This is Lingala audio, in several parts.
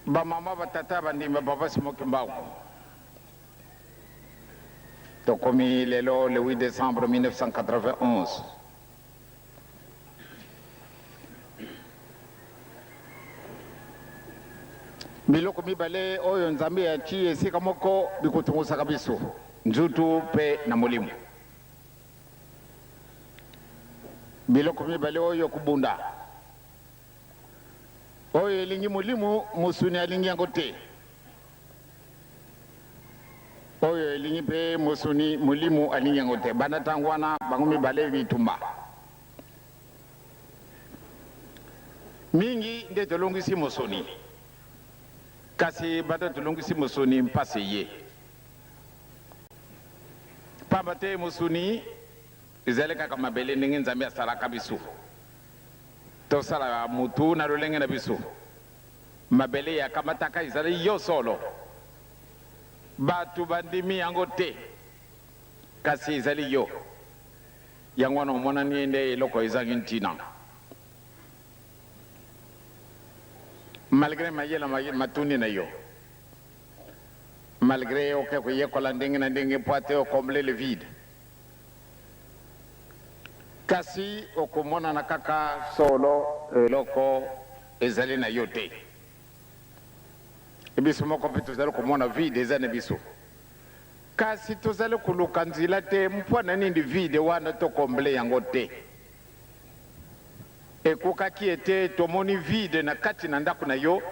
ba mama ba tata ba ndima ba ba simoki mbao to komi lelo le 8 décembre 1991 biloko mibale oyo nzambe yaci esika moko bikutungusaka biso nzutu pe na molimo biloko mibale oyo kubunda oyo elingi mulimu musuni alingi yango te oyo elingi pe musuni mulimu alingi yango te banda ntango wana bango mibale bitumba mingi nde tolongisi musuni kasi banda tolongisi musuni mpasi ye pamba te musuni ezali kaka mabele ndenge nzambe asalaka biso tosala mutu na lolenge na biso mabele yakamataka ezali yo solo batu bandimi yango te kasi ezali yo yango wana omonani nde eloko ezangi ntina malgré mayela matundi na yo malgré oke koyekola ndenge na ndenge po ate okomble le vide kasi okomonana kaka solo eloko ezali na yo te biso moko mpe tozali komona vide eza na biso kasi tozali koluka nzela te mpona nini vide wana tokomble yango te ekokaki ete tomoni vide na kati na ndako na yo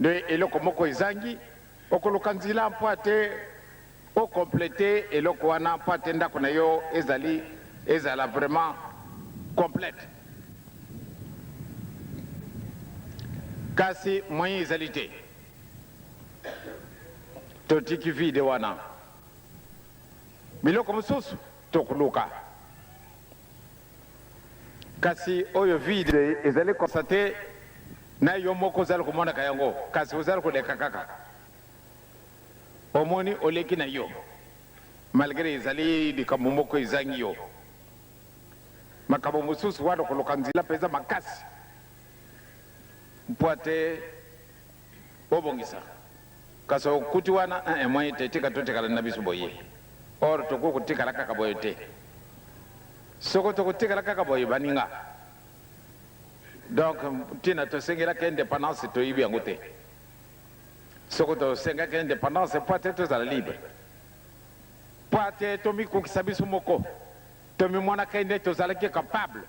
nde eloko moko ezangi okoluka nzela mpo ate okomplete eloko wana mpo ate ndako na yo ezala vraiment complète kasi moyen ezali te totiki vide wana biloko mosusu tokoluka kasi oyo vide ezali konstate na yo moko ozali komonaka yango kasi ozali koleka kaka omoni oleki na yo malgré ezali likambo moko ezangi yo makambo mosusu wana koluka nzela mpenza makasi mpo ate obongisa kasi okuti wana moye te tika totikala na biso boye or tokoki kotikala kaka boye te soko tokotikala kaka boye baninga donc ntina tosengelaka indépendance toyibi yango te soko tosengaka indépendance mpo ate tozala libre mpo ate tomikokisa biso moko tomimonaka nde tozalaki capable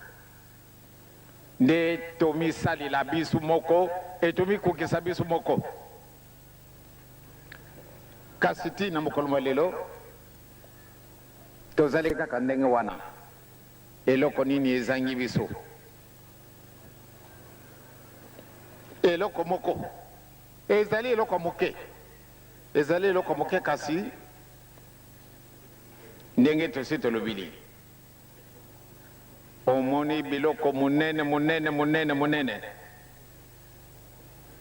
nde tomisalila biso moko etomikokisa biso moko kasi ntina mokolo mwa lelo tozali kaka ndenge wana eloko nini ezangi biso eloko moko ezali eloko moke ezali eloko moke kasi ndenge tosi tolobili omoni biloko munene munene munene munene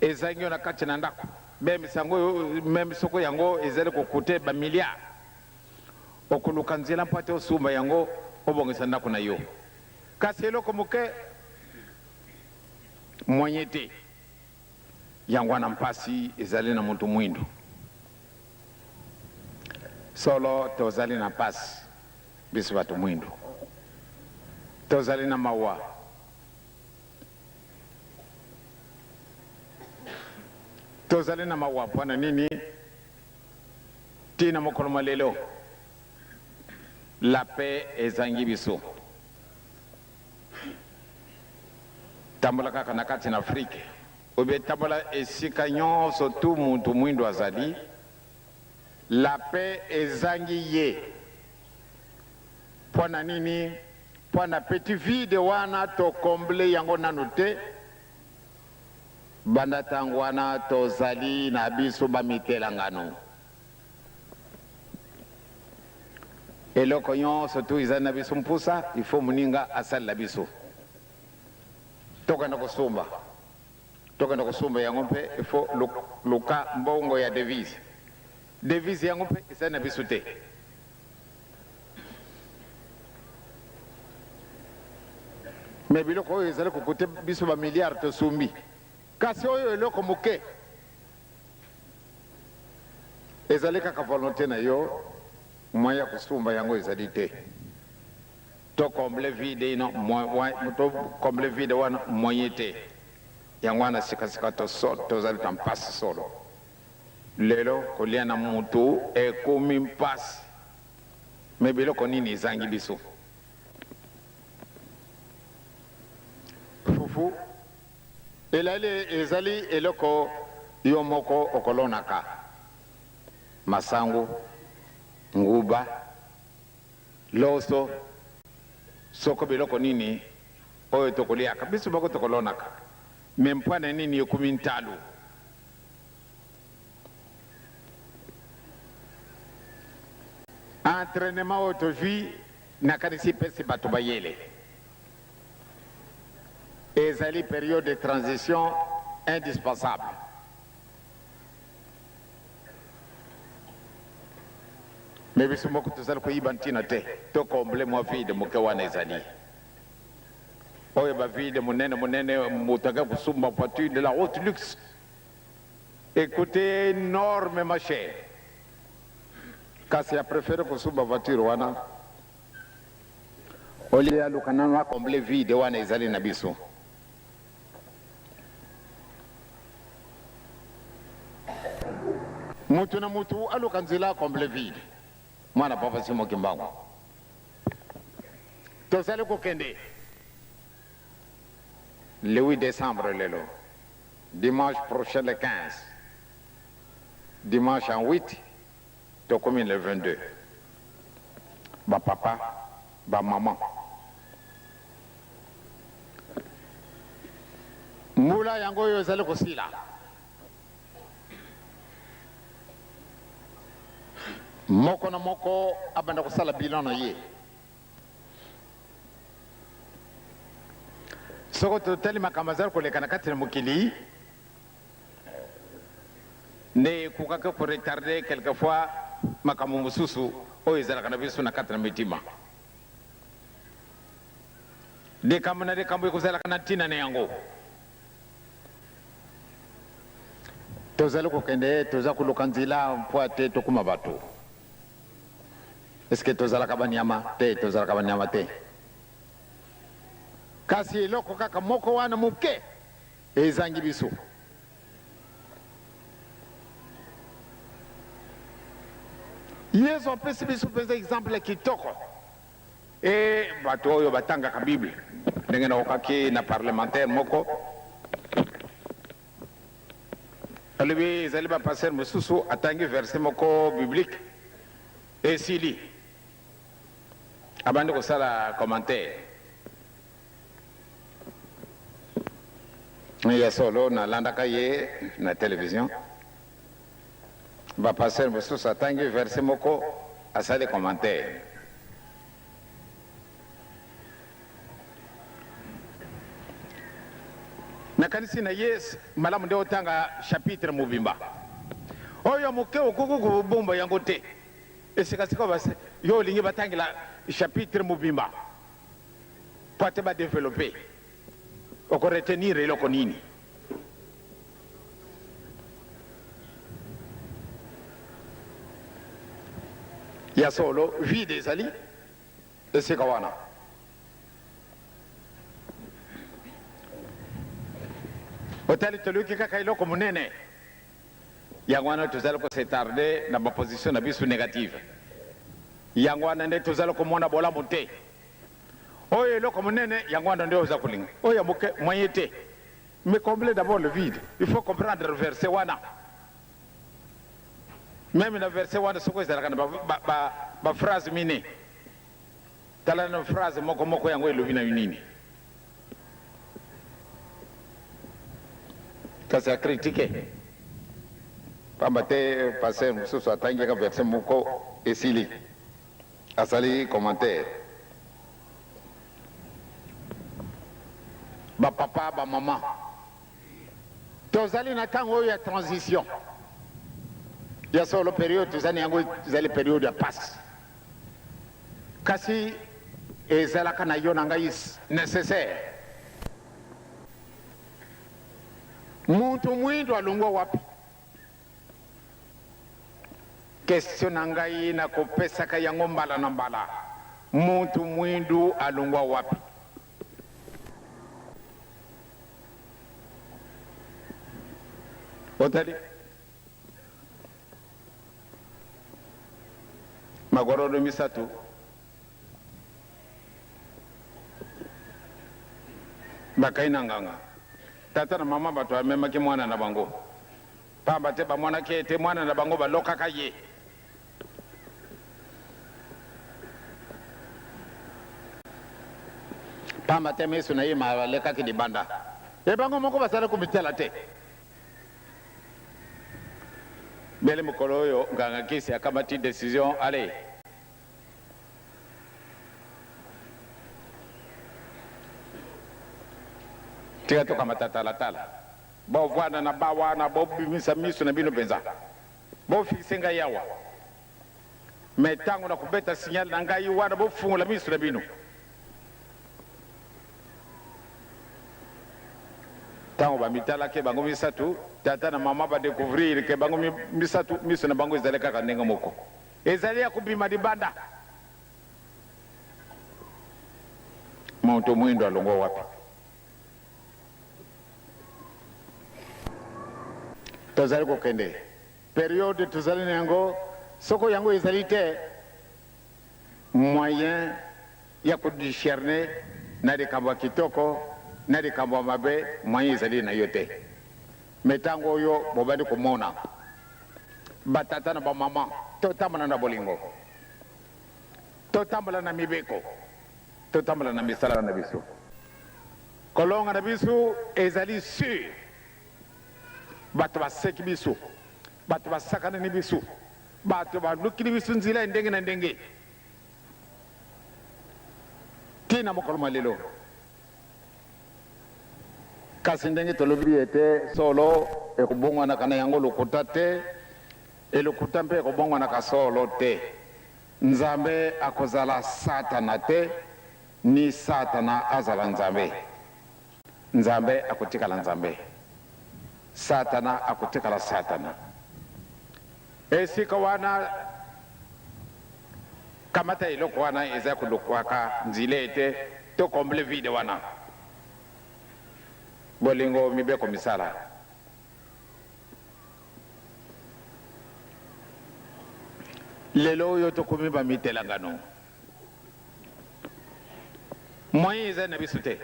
ezangi yo na kati na ndako meme soko yango ezali kokute bamiliard okoluka nzela mpo ate osumba yango obongisa ndako na yo kasi eloko moke moyen te yango wana mpasi ezali na mutu mwindu solo tozali na mpasi biso bato mwindu tozali na mawa tozali na mawa mpona nini ntina mokolo mwa lelo la paix ezangi biso tambola kaka na kati na afrike obe tambola esika nyonso tu mutu mwindu azali la paix ezangi ye mpona nini mpona petit vide wana tokomble yango nanu te banda ntango wana tozali na biso bamitelangano eloko nyonso tu ezali na biso mpusa ifo moninga asalela biso tokenda kosumba yango mpe ifo luka mbongo ya devise yango mpe ezali na biso te me biloko oyo ezali kokute biso bamiliard tosumbi kasi oyo eloko moke ezali kaka volonté na yo moya kusumba yango ezali te to comble vide ino to comble vide wana moyen te yango wana sikasika tozali tampasi solo lelo kolia na mutu ekomi mpasi me biloko nini ezangi biso fufu ezali eloko yo moko okolonaka masangu nguba loso soko biloko nini oyo tokoliaka biso bako tokolonaka me mpwana nini ekumi ntalu entraînement oyo tozwi nakanisi pesi bato bayele ezali période de transition indispensable me biso moko tozali koyiba ntina te tokomble mwa vide moke wana ezali oyo bavide monene moto aka kosumba voiture de la haute luxe écoutez énormément cher kasi a préféré kosumba voiture wana olie aluka nano akomble vide wana ezali na biso mutu na mutu aluka nzela akomble vide mwana papa simo kimbangu tozali kokende le 8 décembre lelo dimanche prochain le 15 dimanche en 8 tokomi le 22 ba papa ba maman mula yango oyo ezali kosila moko na moko abanda kosala bilan na ye soko totali makambo azali koleka na kati na mokili nde ekokaka koretarde quelquefois makambo mosusu oyo ezalaka na biso na kati na mitima likambo na likambo ekozalaka na ntina na yango tozali kokende toza koluka nzela mpo ate tokuma bato eske tozalaka banyama te tozalaka banyama te kasi eloko kaka moko wana moke ezangi biso yesu apesi biso mpenza exemple kitoko e bato oyo batangaka bible ndenge nakokaki na parlementaire moko alobi ezali bapaster mosusu atangi verset moko biblique esili abandi kosala commentaire ya solo nalandaka ye na télévision bapaster mosusu atangi verset moko asali commentaire nakanisi na yes malamu nde otanga chapitre mobimba oyo moke okoki kobomba yango te esikasika yo olingi batangela chapitre mobimba po ate badevelope okoretenir eloko nini ya solo vide ezali esika wana otali toluki kaka eloko monene yango wana tozali kosetarde na baposition na biso négative yango wana nde tozali komona bolamu te oyo eloko monene yango wana nde oza kolinga oyo ya moke moyen te mais combler d'abord le vide il faut comprendre le verset wana même na verset wana soko ezalaka na baphrase mine tala na phrase moko yango elobi na nini kasi akritike pamba te paster mosusu atangaka verset moko esili asali commentaire bapapa bamama tozali na ntango oyo ya transition ya solo periode tozali yango ezali periode ya pasi kasi ezalaka na yo na ngai nécessaire mutu mwindo alongwa wapi question nangai na kopesa ka yango mbala na mbala, muntu mwindu alungwa wapi? Otali magorodo misatu bakaina nganga tata na mama bato amemaki mwana na bango pamba te bamwana ke te mwana na bango balokaka ye pamba te mesu na ye malekaki libanda e bango moko basala kumitela te bele mokolo oyo nganga kisi akamati décision allez tika toka matatalatala bo vwana na bawana bo bimisa miso na bino benza bo fikisenga yawa metango na kubeta sinyali na ngai wana bo fungula miso na bino tango ba mitala ke bango misatu tata na mama ba découvrir ke bango misatu miso na bango ezaleka ka ndenge moko ezali ya kubima dibanda muntu mwindo alongo wapi? tozali kokende période tozali nango soko yango ezali te moyen ya kodiscerne na likambo ya kitoko na likambo ya mabe, moyen ezali na yo te. metango oyo bobandi komona batata na bamama totambola na bolingo, totambola na mibeko, totambola na misala na biso, kolonga na biso ezali sur bato baseki biso, bato basakana ni biso, bato balukili biso nzila ndenge na ndenge tina mokolo malelo. Kasi ndenge tolobi ete solo ekubongwana kana yango lokuta te, elokuta mpe ekubongwana ka solo te. Nzambe akozala satana te, ni satana azala nzambe. Nzambe akotikala nzambe, satana akotikala satana. Esika wana kamata iloko wana eza kulukwaka nzile ete to komble vide wana bolingo mibeko misala. Lelo yo to kumiba mitelangano moyen eza na biso te,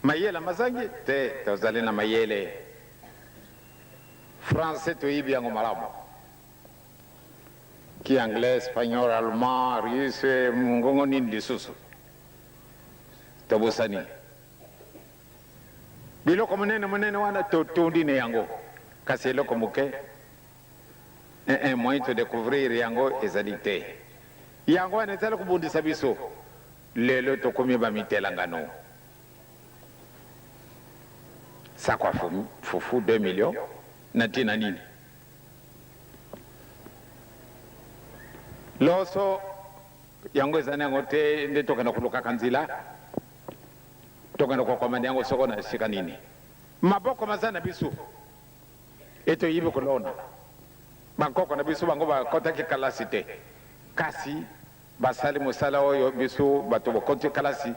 mayele mazangi te, tozali na mayele français toyibi yango malamu, ki anglais, espagnol, allemand, russe, ngongo nini lisusu tobosani biloko monene wana totundine yango. Kasi eloko moke moyen to découvrir yango ezali te. Yango wana ezali kubundisa biso. Lelo tokomi bamitelangano sakwa fufu 2 millions na tina nini loso yango ezali yango te, nde tokenda kulukaka nzila, tokenda kukomanda yango soko na shika nini maboko maza na biso eto yibi kolona bakoko na biso bango bakotaki kalasi te, kasi basali mosala oyo biso bato bakoti kalasi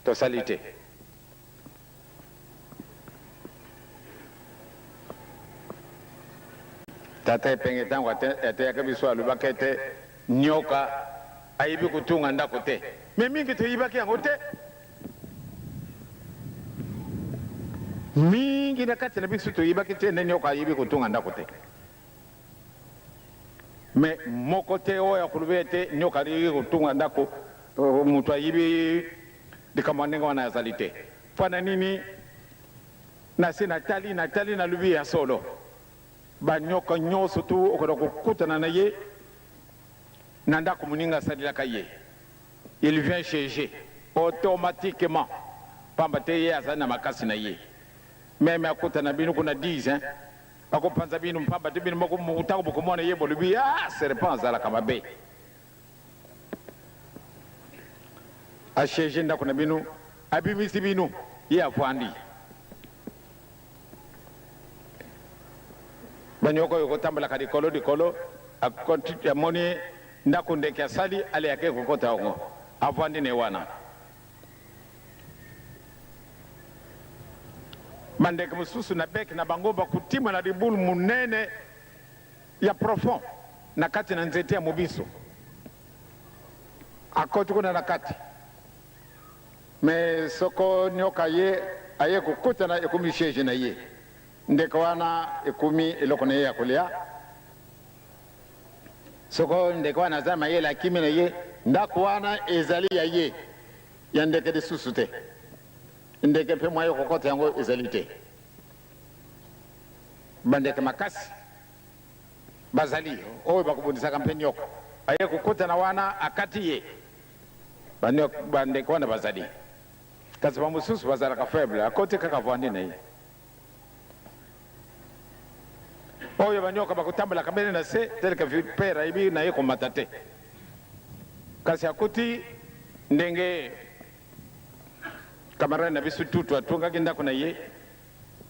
tosali te. Tata epenge tango ateyaka biso alobaka ete nyoka ayibi kutunga ndako te, me mingi toyibaki yango te. Mingi na kati na biso toyibaki te nde nyoka ayibi kutunga ndako te, me moko te oyo akolobi ete nyoka ayibi kutunga ndako, mutu ayibi likambo ndenge wana azali te. Fana nini nasi natali nalobi ya solo banyoka nyonso tu okoda kokutana na ye na ndako moninga asalelaka ye, il vient chez automatiquement, pamba te ye azali na makasi na ye. Meme akutana bino kuna 10 akopanza bino mpamba te bino moko mutako bokomona ye bolobi serpent azalaka mabe, ashege ndako na bino abimisi bino ye afwandi. banyoko yoko tambala kadi kolo di kolo a moni ndakunde kya sali ale yake kokota ongo avandi ne wana mandeke mususu na beki na bangoba kutima na ribulu munene ya profond na kati na nzete ya mubiso akoti kuna na kati me soko nyoka ye aye kukuta na ekumi sheje na ye ndeka wana ekumi eloko na ye ya kulia soko ndeka wana zama ye la kimi na ye ndako wana ezali ya ye ya ndeke de susute ndeke pe mwayo kokota yango ezali te bandeke makasi bazali oyo bakubundisaka mpe nyoka aye kukuta na wana akati ye bandeke wana bazali kasi bamususu bazalaka faible akoti kaka vandi na ye oyo banyoka bakutambalaka mbele na se teleka vipera ibi na ye komata te kasi akuti ndenge kamarani na biso tutu atungaki ndako na ye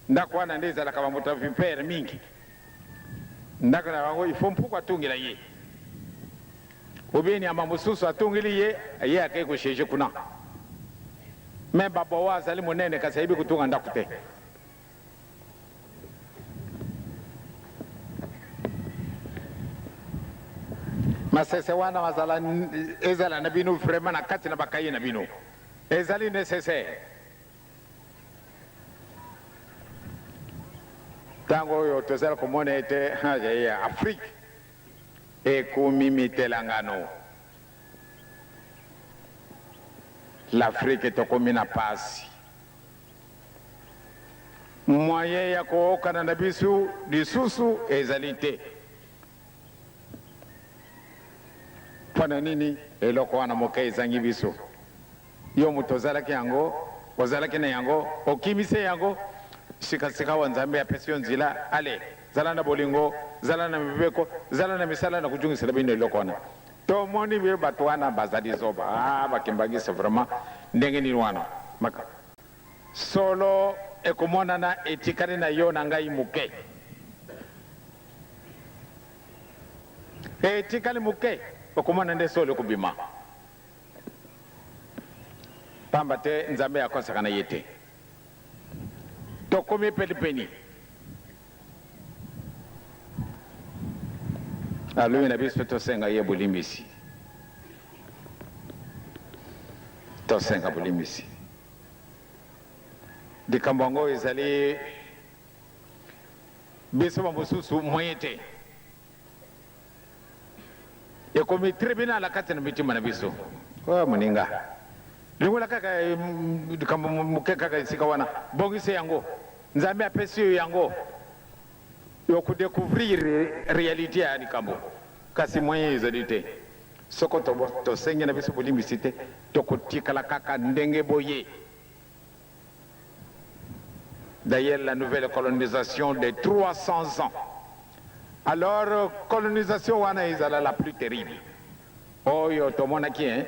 ndako wana nde ezalaka bamuta vipere mingi ndako na bango ifo mpuku atungila ye ubeni ama mususu atungili ye akei kusheje kuna me babo wa azali munene kasi aibi kutunga ndako te masese wana ezala na bino vraiment na kati na bakaye na bino ezali nécessaire tango oyo tozala komona ete ya Afrique ekumimitelangano l'Afrique tokomi na pasi moyen ya kookana na biso lisusu ezali te mpona nini eloko wana moke ezangi biso yo moto ozalaki yango ozalaki na yango okimise yango sikasika wa nzambe apesi yo nzela ale zala na bolingo zala na mibeko zala na misala na kujungisela bino eloko wana tomoni be bato wana bazali zoba bakimbangisa vraiment ndenge nini wana solo ekomonana etikali na yo na ngai muke etikali muke okomona nde solo kubima pamba te nzambe akosaka na ye te tokomi pelipeni aluyi na biso tosenga ye bulimbisi tosenga bulimbisi likambo yango ezali biso bamosusu moye te ekomi tribunal kati na mitima na biso moninga lingola kaka likambo moke kaka esika wana bongise yango nzambe apesi yo yango yokudécouvrir réalité ya likambo kasi moyen ezali te soko tosenge na biso bolimbisi te tokotikala kaka ndenge boye. D'ailleurs, la nouvelle colonisation de 300 ans. Alors, colonisation wana ezala la plus terrible. Oyo tomonaki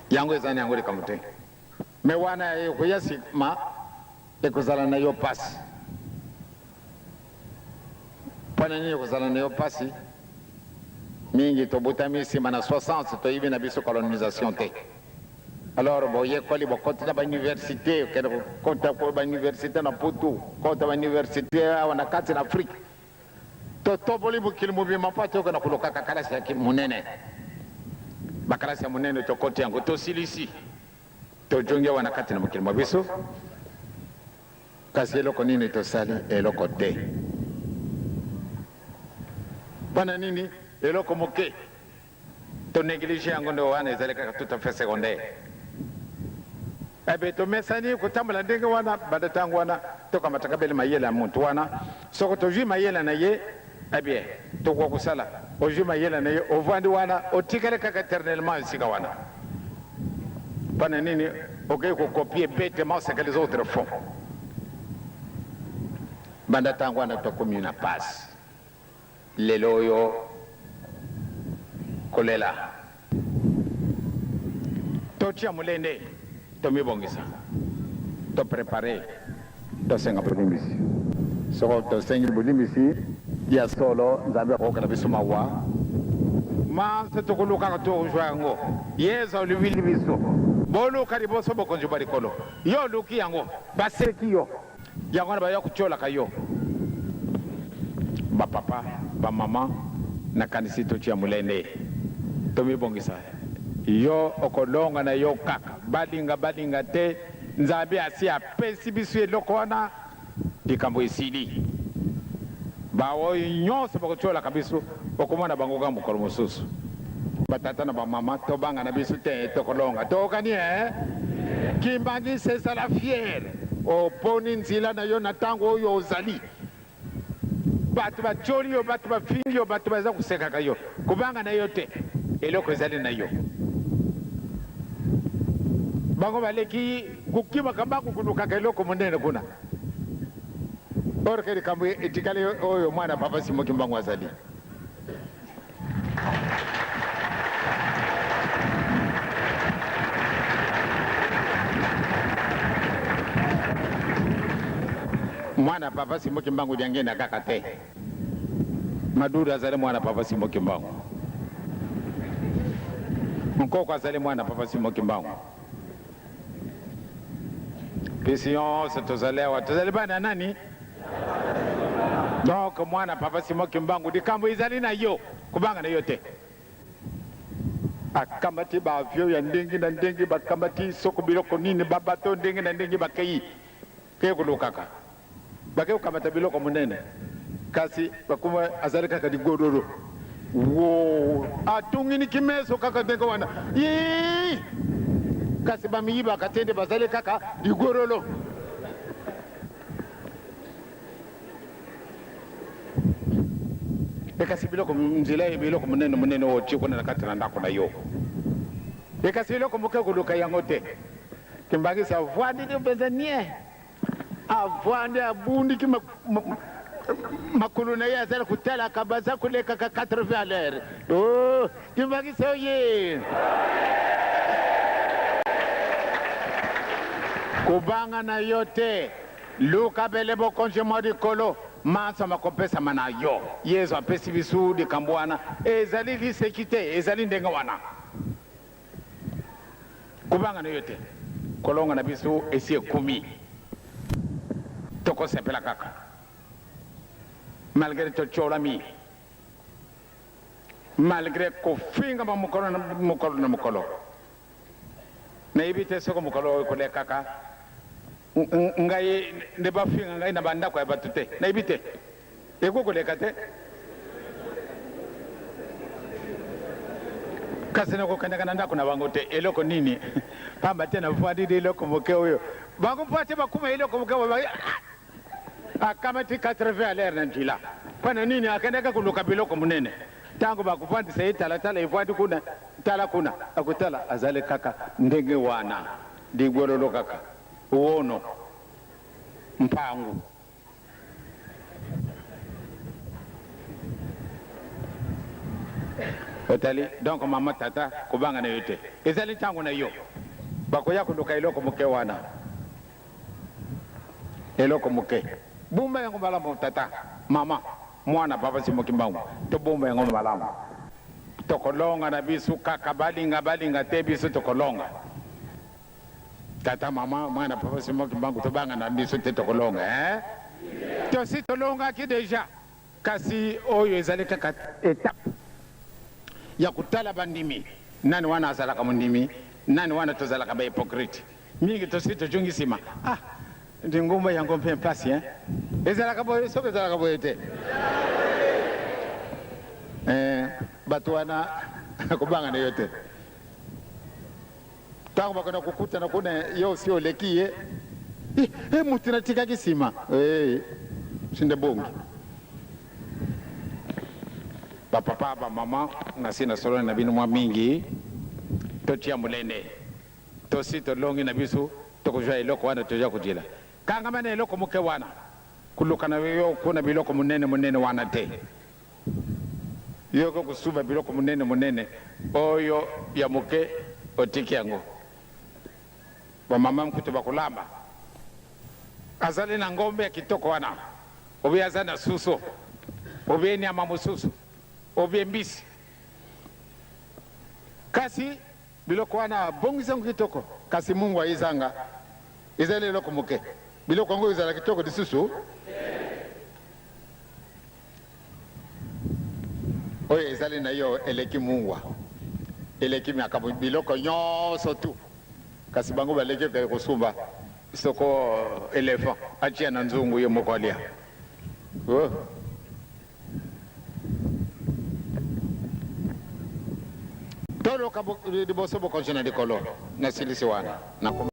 yango ezani yango likambo te. Me wana ekoya sima ekozala na yo pasi. Mpona nini ekozala na yo pasi? Mingi tobutami sima na 60 toyibi na biso colonisation te. Alors boye koli bokota na ba université kota ko ba université na Putu kota ba université wana kati na Afrique to boli bukili mubi mapato kana kuloka kalasi ya munene bakalasi ya munene to koti yango to silisi to jonge wana kati na mukili mabiso kasi eloko nini to sali eloko te bana nini eloko moke to négligé yango ndo wana ezaleka tout à fait secondaire. Ebe to mesani kutambula ndenge wana bada tangu wana toka matakabele mayela muntu wana soko toji mayela na ye ebe to kwa kusala oji mayela na ye ovandi wana otikale kaka éternellement sika wana pana nini okay ko copier bêtement ce que les autres font banda tangu wana to commune passe leloyo kolela to chia mulende to mibongisa to préparer tosenga bulimbisi soko tosengi bulimbisi ya solo nzambe akokela biso mawa manse tokolukaka tokuzwa yeza olubili biso boluka liboso bokonzi bwa likolo yo luki yango baseki yo yango na baya kutyolaka yo bapapa bamama na kanisi totya mulende tomibongisa yo okolonga na yo kaka balinga te nzambe asi apesi biso eloko wana likambo esili baoyo nyonso bakotyolaka biso okomona bango ka mokolo mosusu batata na bamama tobanga na biso te tokolonga tokani kimbangisi ezala fiere oponi nzela na yo na ntango oyo ozali bato batyoli yo bato bafingi yo bato baza kosekaka yo kubanga na yo te eloko ezali na yo bango baleki kukimaka bango kulukaka eloko monene kuna orke likambo etikali oyo mwana papa Simoki Mbangu azali mwana papa Simoki Mbangu lyangenda kaka te Maduru azali mwana papa Simoki Mbangu Nkoko azali mwana papa Simoki Mbangu pisi yonse tozali bana nani donc mwana papa Simoki Mbangu likambo ezali na yo kubanga na yo te akamati baavyo ya ndenge na ndenge bakamati soko biloko nini babato ndenge na ndenge bakei kekulukaka bake ukamata biloko munene kasi bakuma azali kaka ligororo wo atungini kimeso kaka ndenge wana yi kasi bamiyiba katende bazali kaka ligorolo ekasi biloko nzela biloko munene wochi kuna nakati na ndako na yo ekasi biloko mukekuluka yango te kimbangisa avwandi ndi benzanie avwandi abundi ki makulu na ye azali kutala kabaza kuleka ka 80 à l'heure oh kimbangisa oye kubanga na yo te luka bele bokonje modi kolo mansa makopesa mana yo yesu apesi bisu likambo wana ezali liseki te ezali ndenge wana kubanga na yo te kolonga na bisu esi ekumi tokosepela kaka malgré totolami malgré kofinga mukolo nayebi te soko mukolo ekole kaka ngai nde bafinga ngai na bandako ya bato te nayebi te ekokoleka te kasi nakokendaka na ndako na bango te eloko nini pamba te navwandili eloko moke oyo bango mpo ate bakuma eloko moke oyo akamati 80 à l'heure na njila mpona nini akendaka kuluka biloko munene ntango bakuvandisa ye talatala evwandi kuna tala kuna akutala azali kaka ndenge wana ligololo kaka uono mpangu otali donc mama tata kubanga na yo te ezali ntango na yo bakoya kuluka eloko moke wana eloko moke bumba yango malamu tata mama mwana papa Simoki Mbangu tobumba yango malamu tokolonga na bisu kaka balinga te bisu tokolonga tata mama mwana papa Simoki Mbangu tobanga na bisu te tokolonga tosi tolonga ki deja kasi oyo ezali kaka etape ya kutala bandimi nani wana azalaka mundimi nani wana tozalaka ba hypocrite mingi tosi tojungisima ndi ngumba yango mpe mpasi ezalaka boye soki ezalaka boye te bato wana kubanga na yo te ntango bakona kukutana kuna yo si oleki ye mutu natikaki nsima sinde bongi bapapa bamama nasi na solo na bino mwa mingi totya mulende tosi tolongi na biso tokozwa eloko wana toja kujila kangama na eloko moke wana kuluka na yo kuna biloko munene wana te yoko kusuba biloko munene oyo ya moke otiki yango bamama mkutu bakulamba azali na ngombe ya kitoko wana obe aza na suso obe nyama mosusu obe mbisi kasi biloko wana bongisa kitoko kasi Mungu aizanga ezali eloko moke biloko ngo ezala kitoko lisusu oyo ezali na yo eleki Mungu eleki miaka biloko nyonso tu kasi bango baleki kosumba soko elephant achia na nzungu ye moko alia tolo kabo liboso bokonjena dikolo na silisi wana na